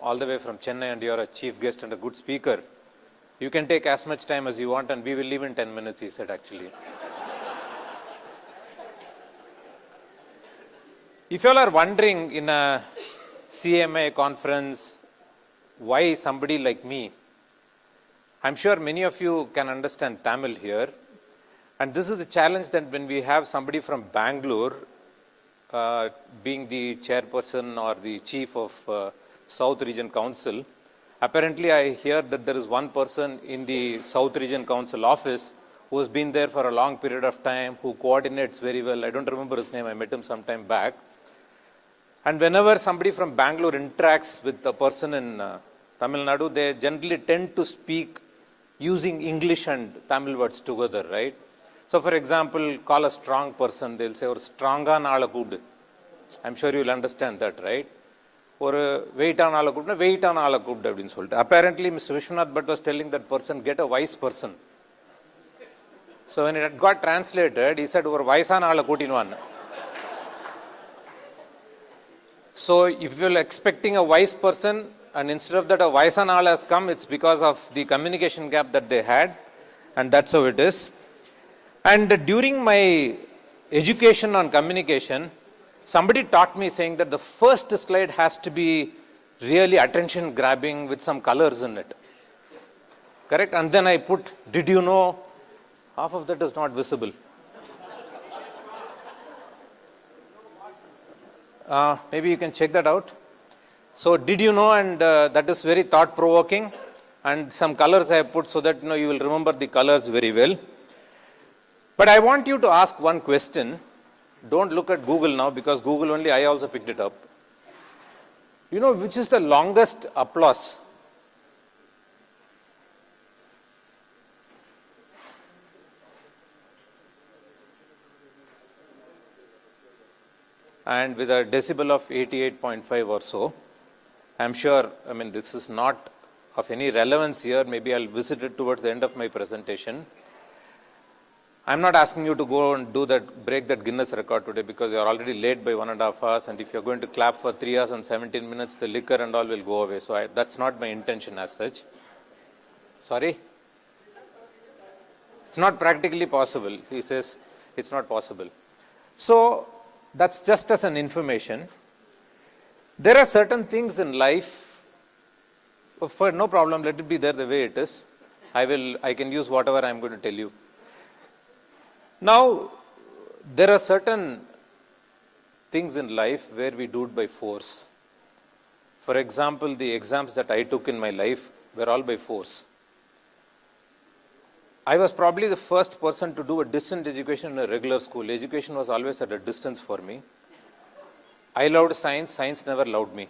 all the way from Chennai and you're a chief guest and a good speaker, you can take as much time as you want and we will leave in 10 minutes, he said actually. If you all are wondering in a CMA conference, why somebody like me, I'm sure many of you can understand Tamil here. And this is the challenge that when we have somebody from Bengaluru being the chairperson or the chief of South Region Council, apparently I hear that there is one person in the South Region Council office who has been there for a long period of time, who coordinates very well. I don't remember his name, I met him some time back. And whenever somebody from Bengaluru interacts with a person in Tamil Nadu, they generally tend to speak using English and Tamil words together, right? So for example, call a strong person, they'll say, or stronga nala good. I'm sure you'll understand that, right? Or weight on ala good, weight on ala good. Apparently, Mr. Vishwanath Bhatt was telling that person, get a wise person. So when it got translated, he said, or vaisan ala kutinwan. So if you're expecting a wise person, and instead of that a vaisan ala has come, it's because of the communication gap that they had, and that's how it is. And during my education on communication, somebody taught me saying that the first slide has to be really attention grabbing with some colors in it. Correct? And then I put, did you know? Half of that is not visible. Maybe you can check that out. So did you know, and that is very thought provoking, and some colors I have put so that you will remember the colors very well. But I want you to ask one question. Don't look at Google now, because Google only I also picked it up. You know which is the longest applause? And with a decibel of 88.5 or so. I'm sure, this is not of any relevance here. Maybe I'll visit it towards the end of my presentation. I'm not asking you to go and break that Guinness record today, because you're already late by 1.5 hours, and if you're going to clap for 3 hours and 17 minutes, the liquor and all will go away. So that's not my intention as such. Sorry? It's not practically possible. He says it's not possible. So that's just as an information. There are certain things in life, for no problem, let it be there the way it is. I can use whatever I'm going to tell you. Now, there are certain things in life where we do it by force. For example, the exams that I took in my life were all by force. I was probably the first person to do a distance education in a regular school. Education was always at a distance for me. I loved science, science never loved me.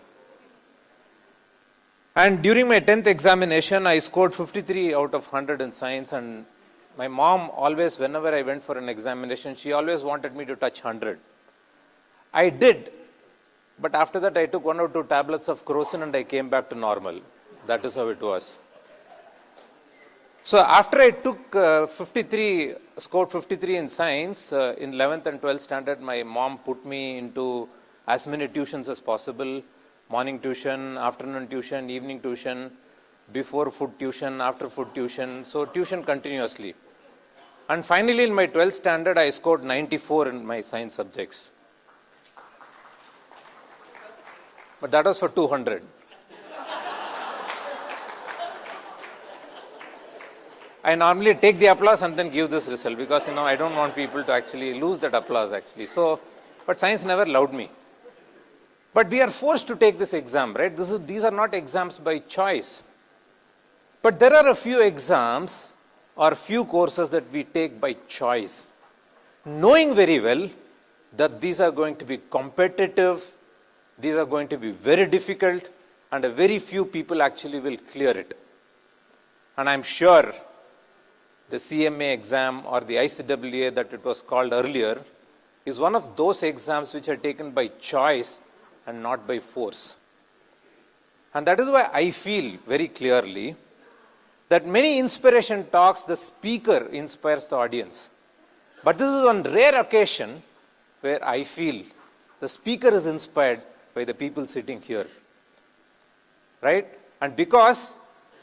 And during my 10th examination, I scored 53 out of 100 in science, and my mom always, whenever I went for an examination, she always wanted me to touch 100. I did, but after that I took 1 or 2 tablets of crocin and I came back to normal. That is how it was. So after I scored 53 in science, in 11th and 12th standard, my mom put me into as many tuitions as possible. Morning tuition, afternoon tuition, evening tuition, before food tuition, after food tuition. So tuition continuously. And finally in my 12th standard, I scored 94 in my science subjects. But that was for 200. I normally take the applause and then give this result, because I don't want people to actually lose that applause actually. So, but science never loved me. But we are forced to take this exam, right? These are not exams by choice. But there are a few exams or few courses that we take by choice, knowing very well that these are going to be competitive, these are going to be very difficult, and a very few people actually will clear it. And I'm sure the CMA exam or the ICWA that it was called earlier is one of those exams which are taken by choice and not by force. And that is why I feel very clearly that many inspiration talks, the speaker inspires the audience. But this is one rare occasion where I feel the speaker is inspired by the people sitting here. right? And because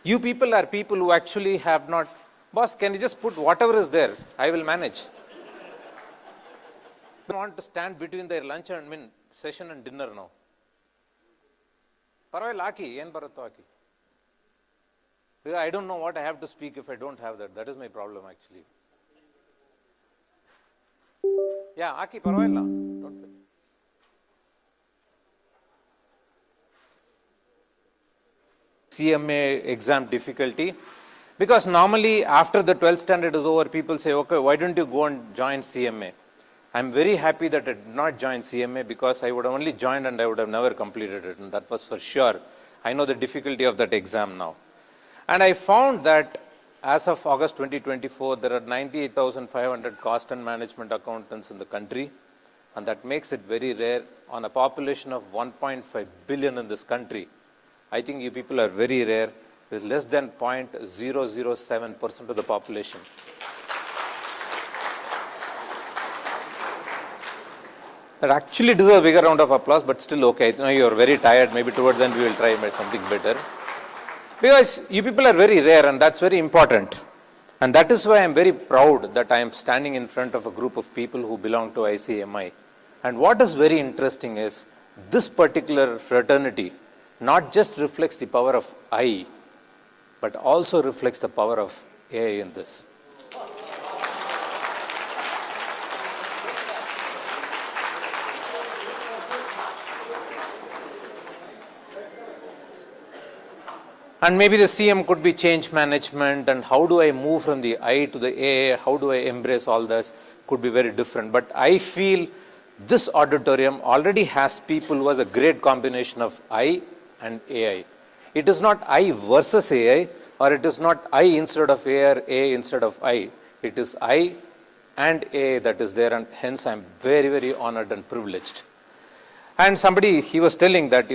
you people are people who actually have not, boss, can you just put whatever is there? I will manage. I want to stand between their lunch and session and dinner now. Paravailla Aki, yen baratto Aki. Because I don't know what I have to speak if I don't have that. That is my problem actually. Yeah, Aki, paravailla. Don't worry. CMA exam difficulty. Because normally after the 12th standard is over, people say, okay, why don't you go and join CMA? I'm very happy that I did not join CMA because I would have only joined and I would have never completed it. And that was for sure. I know the difficulty of that exam now. And I found that as of August 2024, there are 98,500 cost and management accountants in the country. And that makes it very rare on a population of 1.5 billion in this country. I think you people are very rare, with less than 0.007% of the population. That actually deserves a bigger round of applause, but still okay. I know you're very tired. Maybe towards then we will try something better. Because you people are very rare and that's very important. And that is why I'm very proud that I am standing in front of a group of people who belong to ICMI. And what is very interesting is this particular fraternity not just reflects the power of I, but also reflects the power of AI in this. And maybe the CM could be change management and how do I move from the I to the AI, how do I embrace all this could be very different. But I feel this auditorium already has people who has a great combination of I and AI. It is not I versus AI or it is not I instead of AI or AI instead of I. It is I and AI that is there and hence I am very, very honored and privileged. And somebody, he was telling that,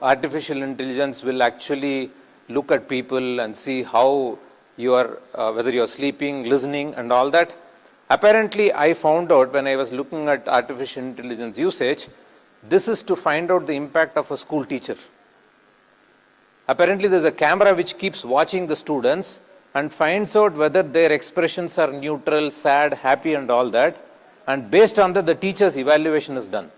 artificial intelligence will actually look at people and see how you are, whether you are sleeping, listening and all that. Apparently, I found out when I was looking at artificial intelligence usage, this is to find out the impact of a school teacher. Apparently, there is a camera which keeps watching the students and finds out whether their expressions are neutral, sad, happy and all that. And based on that, the teacher's evaluation is done.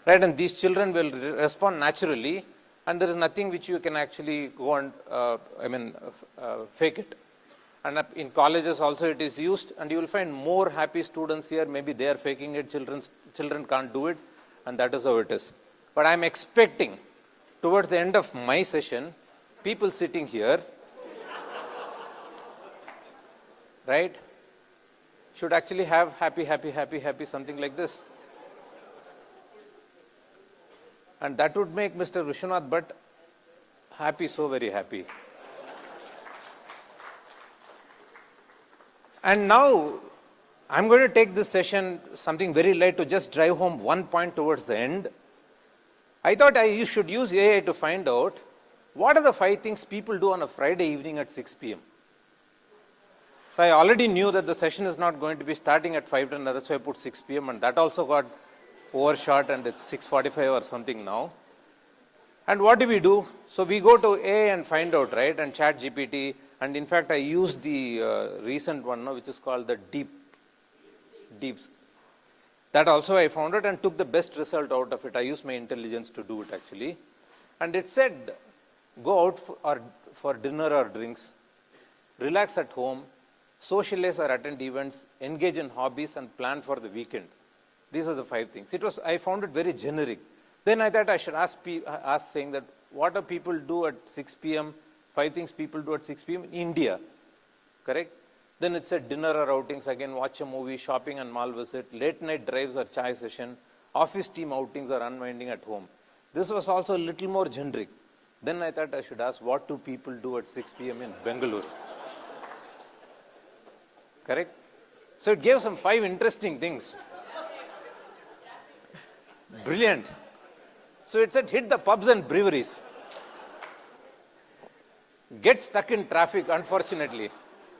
Right? And these children will respond naturally. And there is nothing which you can actually go and, fake it. And in colleges also it is used and you will find more happy students here. Maybe they are faking it, children can't do it and that is how it is. But I am expecting towards the end of my session, people sitting here, right, should actually have happy, happy, happy, happy, something like this. And that would make Mr. Vishwanath Bhatt happy, so very happy. And now, I'm going to take this session, something very light, to just drive home one point towards the end. I thought you should use AI to find out what are the 5 things people do on a Friday evening at 6 p.m. So I already knew that the session is not going to be starting at 5:10, that's why I put 6 p.m. and that also got overshot and it's 6:45 or something now. And what do? So we go to AI and find out, right? And chat GPT. And in fact, I used the recent one, which is called the Deeps. That also I found it and took the best result out of it. I used my intelligence to do it actually. And it said, go out for dinner or drinks, relax at home, socialize or attend events, engage in hobbies and plan for the weekend. These are the 5 things. I found it very generic. Then I thought I should ask saying that what do people do at 6 p.m., 5 things people do at 6 p.m. in India, correct? Then it said dinner or outings, again watch a movie, shopping and mall visit, late night drives or chai session, office team outings or unwinding at home. This was also a little more generic. Then I thought I should ask what do people do at 6 p.m. in Bengaluru, correct? So it gave some 5 interesting things. Brilliant. So it said hit the pubs and breweries. Get stuck in traffic, unfortunately.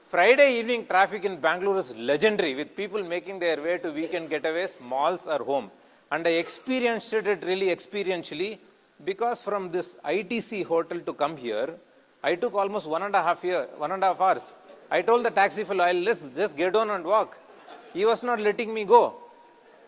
Friday evening traffic in Bengaluru is legendary with people making their way to weekend getaways, malls or home. And I experienced it really experientially because from this ITC hotel to come here, I took almost 1.5 hours. I told the taxi fellow, let's just get on and walk. He was not letting me go.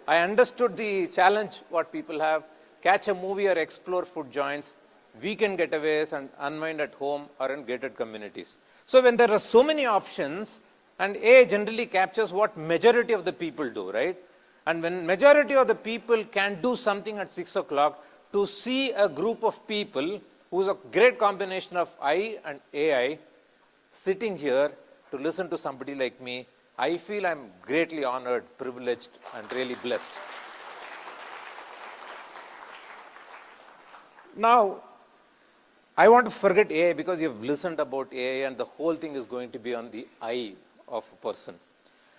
I understood the challenge what people have, catch a movie or explore food joints, weekend getaways and unwind at home or in gated communities. So when there are so many options, and A generally captures what majority of the people do, right? And when majority of the people can do something at 6 o'clock, to see a group of people who's a great combination of I and AI sitting here to listen to somebody like me, I feel I'm greatly honored, privileged, and really blessed. Now, I want to forget AI because you've listened about AI and the whole thing is going to be on the I of a person.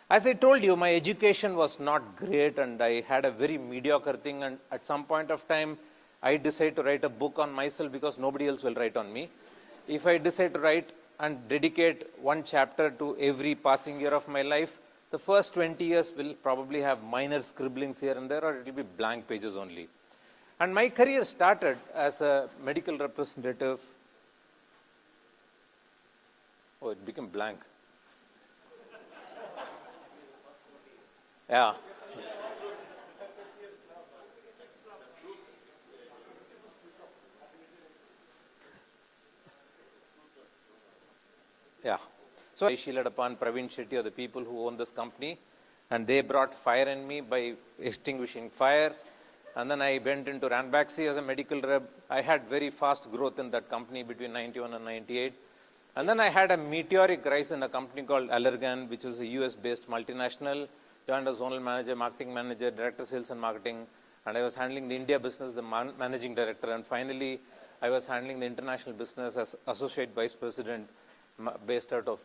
As I told you, my education was not great and I had a very mediocre thing, and at some point of time, I decided to write a book on myself because nobody else will write on me. If I decide to write and dedicate one chapter to every passing year of my life, the first 20 years will probably have minor scribblings here and there, or it will be blank pages only. And my career started as a medical representative. Oh, it became blank. Yeah. Yeah. So I shielded upon Praveen Shetty or the people who own this company, and they brought fire in me by extinguishing fire. And then I went into Ranbaxy as a medical rep. I had very fast growth in that company between 91 and 98. And then I had a meteoric rise in a company called Allergan, which was a US-based multinational. Joined as zonal manager, marketing manager, director sales and marketing. And I was handling the India business, the managing director. And finally, I was handling the international business as associate vice president based out of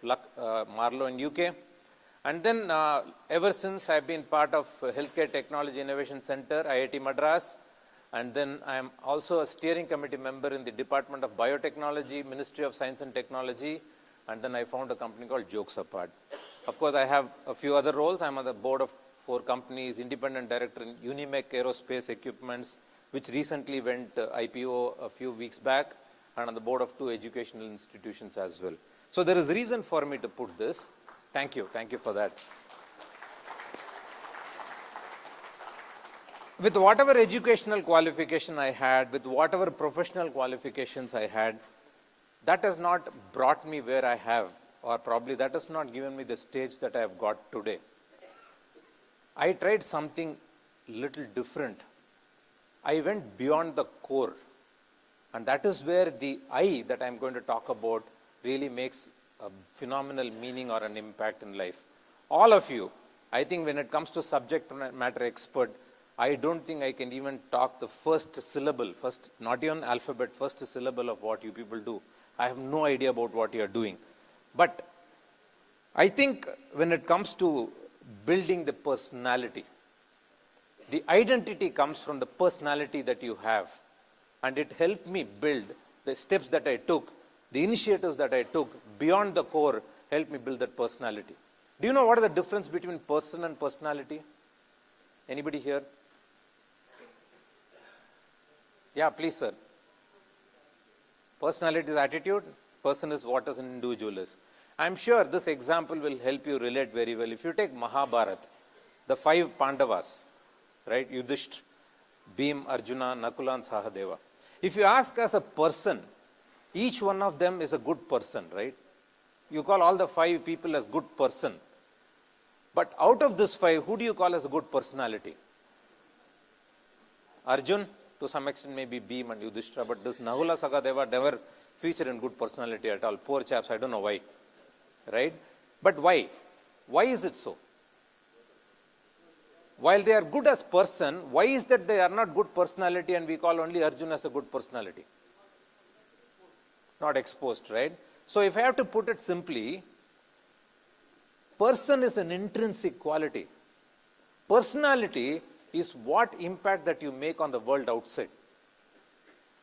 Marlow in UK. And then ever since I've been part of Healthcare Technology Innovation Center, IIT Madras. And then I'm also a steering committee member in the Department of Biotechnology, Ministry of Science and Technology. And then I found a company called Jokes Apart. Of course, I have a few other roles. I'm on the board of 4 companies, independent director in Unimec Aerospace Equipments, which recently went IPO a few weeks back, and on the board of 2 educational institutions as well. So there is reason for me to put this. Thank you for that. With whatever educational qualification I had, with whatever professional qualifications I had, that has not brought me where I have, or probably that has not given me the stage that I have got today. I tried something little different. I went beyond the core. And that is where the I that I'm going to talk about really makes a phenomenal meaning or an impact in life. All of you, I think when it comes to subject matter expert, I don't think I can even talk the first syllable, not even alphabet, first syllable of what you people do. I have no idea about what you are doing. But I think when it comes to building the personality, the identity comes from the personality that you have. And it helped me build the steps that I took, the initiatives that I took beyond the core helped me build that personality. Do you know what is the difference between person and personality? Anybody here? Yeah, please, sir. Personality is attitude. Person is what as an individual is. I'm sure this example will help you relate very well. If you take Mahabharata, the 5 Pandavas, right? Yudhishthira, Bhim, Arjuna, Nakula and Sahadeva. If you ask as a person, each one of them is a good person, right? You call all the 5 people as good person. But out of this 5, who do you call as a good personality? Arjun, to some extent maybe Bhim and Yudhishthira, but this Nakula, Sahadeva never feature in good personality at all. Poor chaps, I don't know why. Right? But why? Why is it so? While they are good as person, why is that they are not good personality and we call only Arjun as a good personality? Not exposed, right? So if I have to put it simply, person is an intrinsic quality. Personality is what impact that you make on the world outside.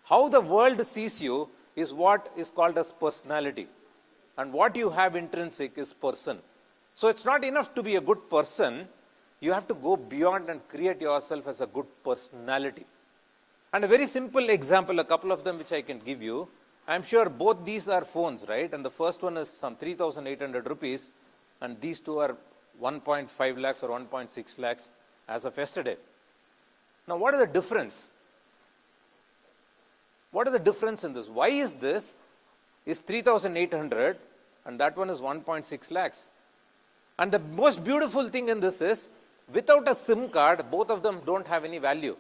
How the world sees you is what is called as personality. And what you have intrinsic is person. So it's not enough to be a good person. You have to go beyond and create yourself as a good personality. And a very simple example, a couple of them which I can give you. I'm sure both these are phones, right? And the first one is some 3,800 rupees, and these two are 1.5 lakhs or 1.6 lakhs as of yesterday. Now, what is the difference? What is the difference in this? Why is this is 3,800 and that one is 1.6 lakhs? And the most beautiful thing in this is, without a SIM card, both of them don't have any value.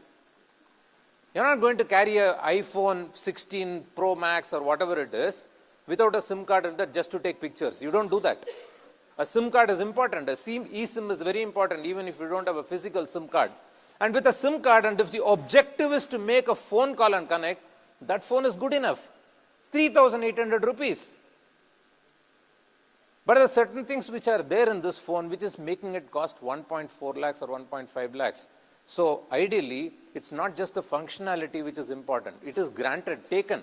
You're not going to carry an iPhone 16 Pro Max or whatever it is without a SIM card in that just to take pictures. You don't do that. A SIM card is important. A eSIM is very important even if you don't have a physical SIM card. And with a SIM card, and if the objective is to make a phone call and connect, that phone is good enough. 3,800 rupees. But there are certain things which are there in this phone which is making it cost 1.4 lakhs or 1.5 lakhs. So ideally, it's not just the functionality which is important. It is granted, taken.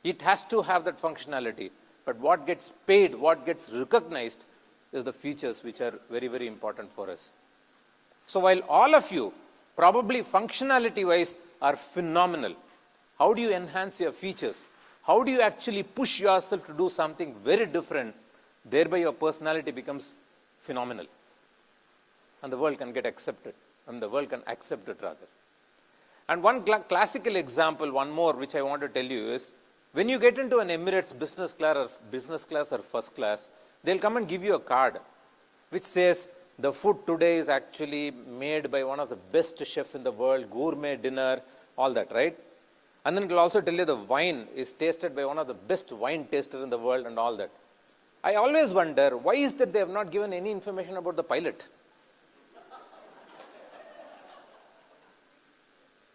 It has to have that functionality. But what gets paid, what gets recognized is the features which are very, very important for us. So while all of you, probably functionality-wise, are phenomenal, how do you enhance your features? How do you actually push yourself to do something very different? Thereby your personality becomes phenomenal. And the world can get accepted. And the world can accept it rather. And one classical example, one more, which I want to tell you is, when you get into an Emirates business class or first class, they'll come and give you a card which says, the food today is actually made by one of the best chefs in the world, gourmet dinner, all that, right? And then it will also tell you the wine is tasted by one of the best wine tasters in the world and all that. I always wonder, why is that they have not given any information about the pilot?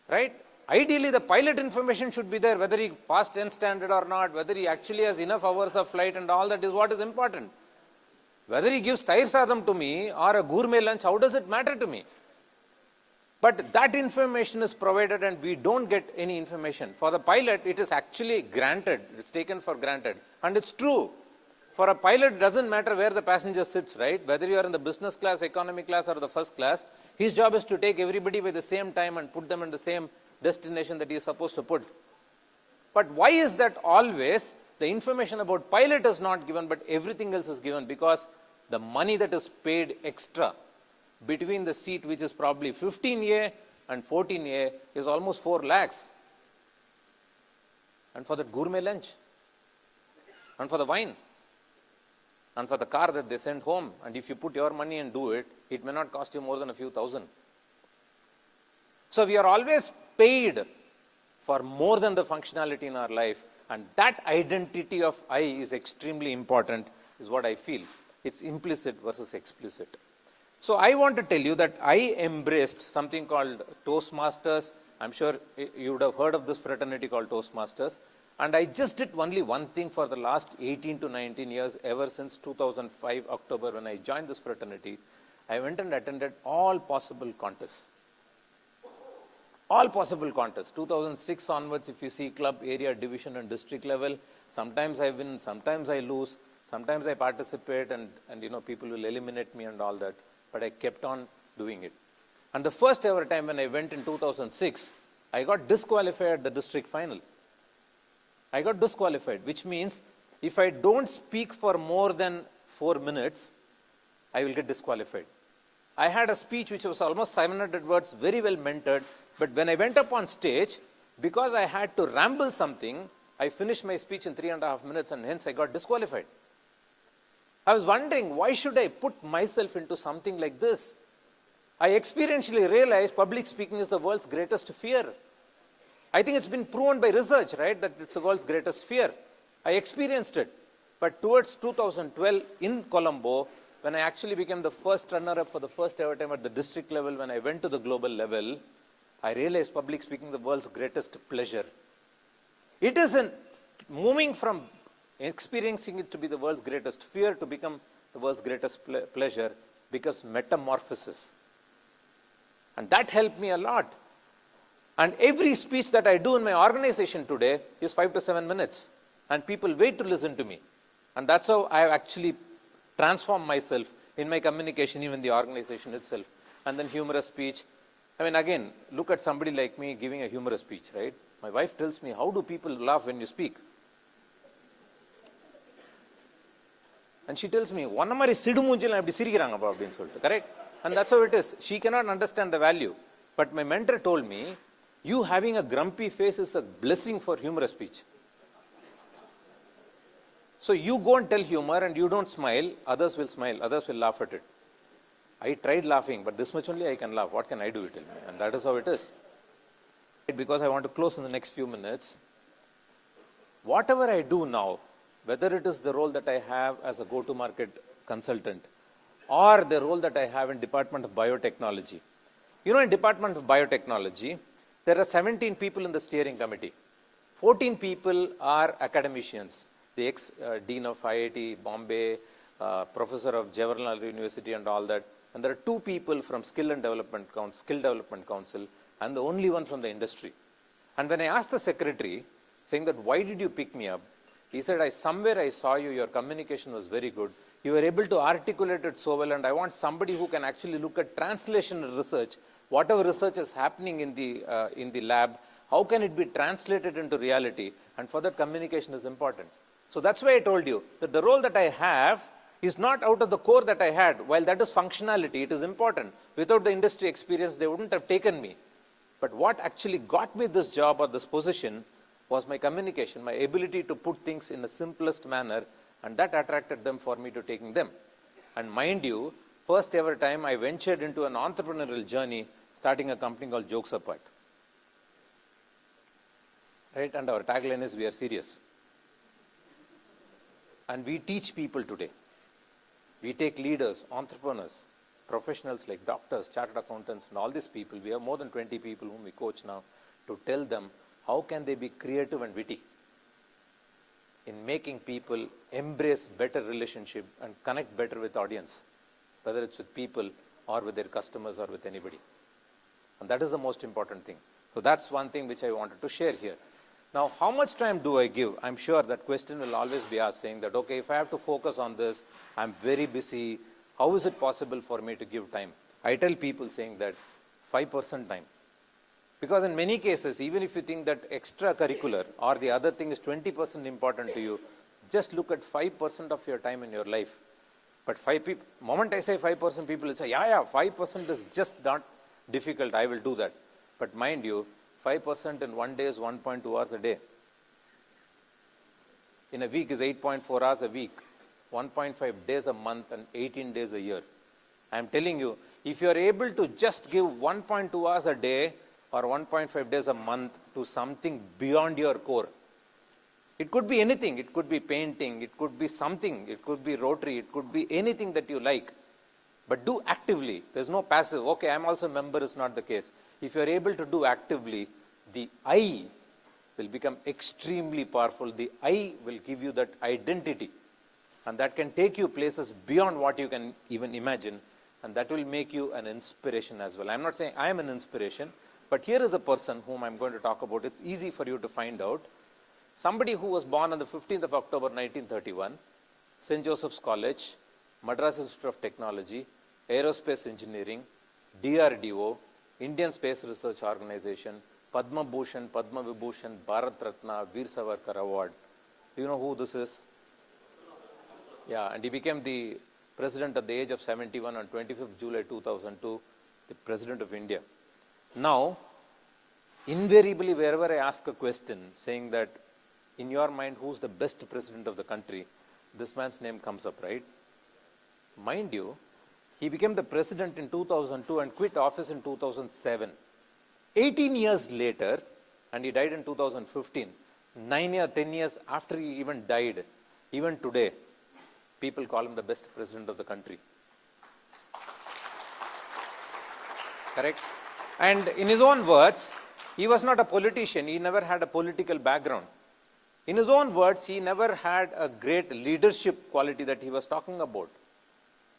Right? Ideally, the pilot information should be there, whether he passed 10 standard or not, whether he actually has enough hours of flight and all that is what is important. Whether he gives tair sadam to me or a gourmet lunch, how does it matter to me? But that information is provided and we don't get any information. For the pilot, it is actually granted. It's taken for granted. And it's true. For a pilot, it doesn't matter where the passenger sits, right? Whether you are in the business class, economy class or the first class, his job is to take everybody by the same time and put them in the same destination that he is supposed to put. But why is that always the information about pilot is not given, but everything else is given? Because the money that is paid extra between the seat, which is probably 15A and 14A, is almost 4 lakhs. And for that gourmet lunch, and for the wine, and for the car that they send home, and if you put your money and do it, it may not cost you more than a few thousand. So we are always paid for more than the functionality in our life, and that identity of I is extremely important, is what I feel. It's implicit versus explicit. So I want to tell you that I embraced something called Toastmasters. I'm sure you would have heard of this fraternity called Toastmasters. And I just did only one thing for the last 18 to 19 years, ever since 2005 October when I joined this fraternity. I went and attended all possible contests. All possible contests. 2006 onwards, if you see club, area, division and district level, sometimes I win, sometimes I lose, sometimes I participate and you know, people will eliminate me and all that. But I kept on doing it. And the first ever time when I went in 2006, I got disqualified at the district final. I got disqualified, which means if I don't speak for more than 4 minutes, I will get disqualified. I had a speech which was almost 700 words, very well mentored, but when I went up on stage, because I had to ramble something, I finished my speech in 3.5 minutes and hence I got disqualified. I was wondering, why should I put myself into something like this? I experientially realized public speaking is the world's greatest fear. I think it's been proven by research, right, that it's the world's greatest fear. I experienced it. But towards 2012 in Colombo, when I actually became the first runner-up for the first ever time at the district level, when I went to the global level, I realized public speaking is the world's greatest pleasure. It isn't moving from experiencing it to be the world's greatest fear to become the world's greatest pleasure, becomes metamorphosis. And that helped me a lot. And every speech that I do in my organization today is 5 to 7 minutes. And people wait to listen to me. And that's how I have actually transformed myself in my communication, even the organization itself. And then humorous speech, I mean, again, look at somebody like me giving a humorous speech, right? My wife tells me, how do people laugh when you speak? And she tells me, one mari sidu munjil apdi sirikiranga appa appdin solittu, correct? And that's how it is. She cannot understand the value. But my mentor told me, you having a grumpy face is a blessing for humorous speech. So you go and tell humor and you don't smile, others will smile, others will laugh at it. I tried laughing, but this much only I can laugh. What can I do, you tell me? And that is how it is. Because I want to close in the next few minutes. Whatever I do now, whether it is the role that I have as a go-to-market consultant or the role that I have in Department of Biotechnology. You know, in Department of Biotechnology, there are 17 people in the steering committee. 14 people are academicians. The ex-dean of IIT, Bombay, professor of Jawaharlal University and all that. And there are 2 people from Skill Development Council and the only one from the industry. And when I asked the secretary, saying that, why did you pick me up? He said, somewhere I saw you, your communication was very good. You were able to articulate it so well, and I want somebody who can actually look at translational research, whatever research is happening in the lab, how can it be translated into reality? And for that, communication is important. So that's why I told you that the role that I have is not out of the core that I had. While that is functionality, it is important. Without the industry experience, they wouldn't have taken me. But what actually got me this job or this position was my communication, my ability to put things in the simplest manner, and that attracted them for me to taking them. And mind you, first ever time I ventured into an entrepreneurial journey, starting a company called Jokes Apart. Right? And our tagline is, we are serious. And we teach people today. We take leaders, entrepreneurs, professionals like doctors, chartered accountants, and all these people. We have more than 20 people whom we coach now to tell them how can they be creative and witty in making people embrace better relationship and connect better with audience, whether it's with people or with their customers or with anybody. And that is the most important thing. So that's one thing which I wanted to share here. Now, how much time do I give? I'm sure that question will always be asked, saying that, okay, if I have to focus on this, I'm very busy. How is it possible for me to give time? I tell people saying that 5% time. Because in many cases, even if you think that extracurricular or the other thing is 20% important to you, just look at 5% of your time in your life. But moment I say 5%, people will say, yeah, 5% is just not difficult, I will do that. But mind you, 5% in one day is 1.2 hours a day. In a week is 8.4 hours a week, 1.5 days a month and 18 days a year. I am telling you, if you are able to just give 1.2 hours a day or 1.5 days a month to something beyond your core, it could be anything. It could be painting, it could be something, it could be Rotary, it could be anything that you like. But do actively. There's no passive. Okay, I'm also a member is not the case. If you're able to do actively, the I will become extremely powerful. The I will give you that identity. And that can take you places beyond what you can even imagine. And that will make you an inspiration as well. I'm not saying I am an inspiration, but here is a person whom I'm going to talk about. It's easy for you to find out. Somebody who was born on the 15th of October 1931, St. Joseph's College, Madras Institute of Technology, Aerospace Engineering, DRDO, Indian Space Research Organization, Padma Bhushan, Padma Vibhushan, Bharat Ratna, Veer Savarkar Award. Do you know who this is? Yeah, and he became the president at the age of 71 on 25th July 2002, the president of India. Now, invariably, wherever I ask a question saying that, in your mind, who's the best president of the country, this man's name comes up, right? Mind you, he became the president in 2002 and quit office in 2007. 18 years later, and he died in 2015, 10 years after he even died, even today, people call him the best president of the country. Correct? And in his own words, he was not a politician. He never had a political background. In his own words, he never had a great leadership quality that he was talking about.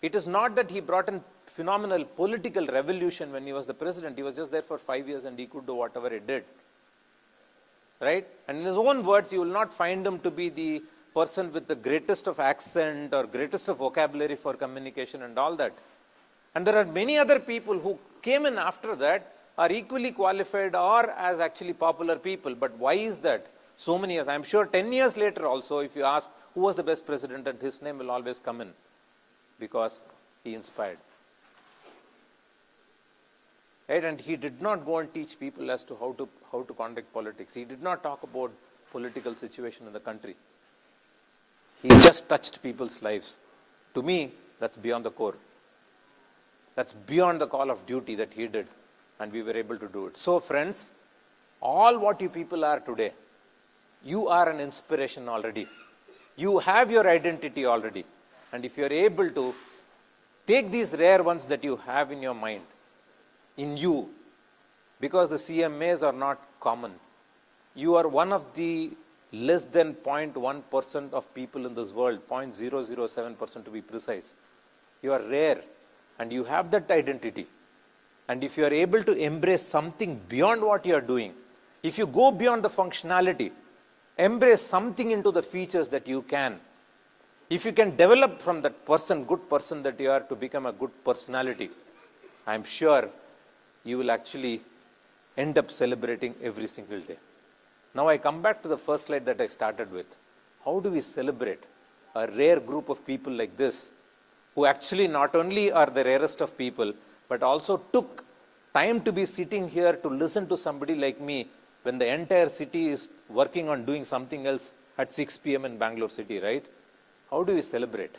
It is not that he brought in phenomenal political revolution when he was the president. He was just there for 5 years and he could do whatever he did. Right? And in his own words, you will not find him to be the person with the greatest of accent or greatest of vocabulary for communication and all that. And there are many other people who came in after that are equally qualified or as actually popular people. But why is that? So many years, I'm sure 10 years later also, if you ask who was the best president, and his name will always come in, because he inspired. Right? And he did not go and teach people as to how to conduct politics. He did not talk about political situation in the country. He just touched people's lives. To me, that's beyond the core. That's beyond the call of duty that he did, and we were able to do it. So friends, all what you people are today, you are an inspiration already. You have your identity already. And if you are able to take these rare ones that you have in your mind, in you, because the CMAs are not common. You are one of the less than 0.1% of people in this world, 0.007% to be precise. You are rare, and you have that identity. And if you are able to embrace something beyond what you are doing, if you go beyond the functionality, embrace something into the features that you can. If you can develop from that person, good person that you are, to become a good personality, I'm sure you will actually end up celebrating every single day. Now I come back to the first slide that I started with. How do we celebrate a rare group of people like this, who actually not only are the rarest of people, but also took time to be sitting here to listen to somebody like me when the entire city is working on doing something else at 6 p.m. in Bangalore city, right? How do we celebrate?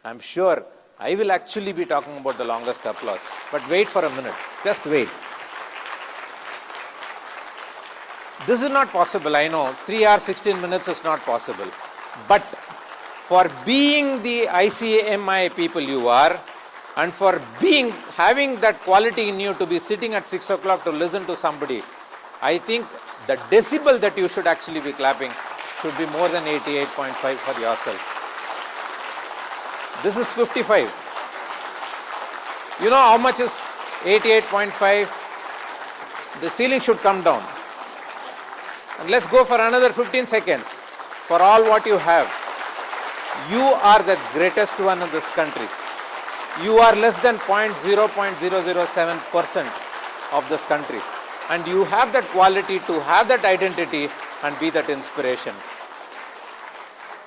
I'm sure I will actually be talking about the longest applause. But wait for a minute. Just wait. This is not possible, I know. 3 hours, 16 minutes is not possible. But for being the ICMI people you are, and for having that quality in you to be sitting at 6 o'clock to listen to somebody, I think the decibel that you should actually be clapping should be more than 88.5 for yourself. This is 55. You know how much is 88.5? The ceiling should come down. And let's go for another 15 seconds. For all what you have, you are the greatest one in this country. You are less than 0.007% of this country. And you have that quality to have that identity and be that inspiration.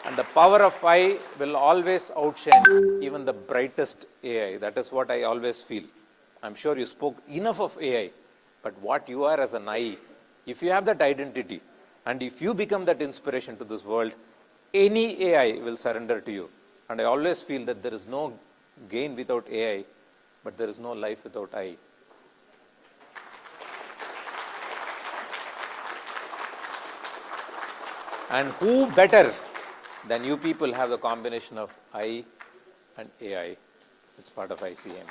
And the power of I will always outshine even the brightest AI. That is what I always feel. I'm sure you spoke enough of AI, but what you are as an I, if you have that identity, and if you become that inspiration to this world, any AI will surrender to you. And I always feel that there is no gain without AI, but there is no life without I. And who better than you people have the combination of I and AI? It's part of ICMA.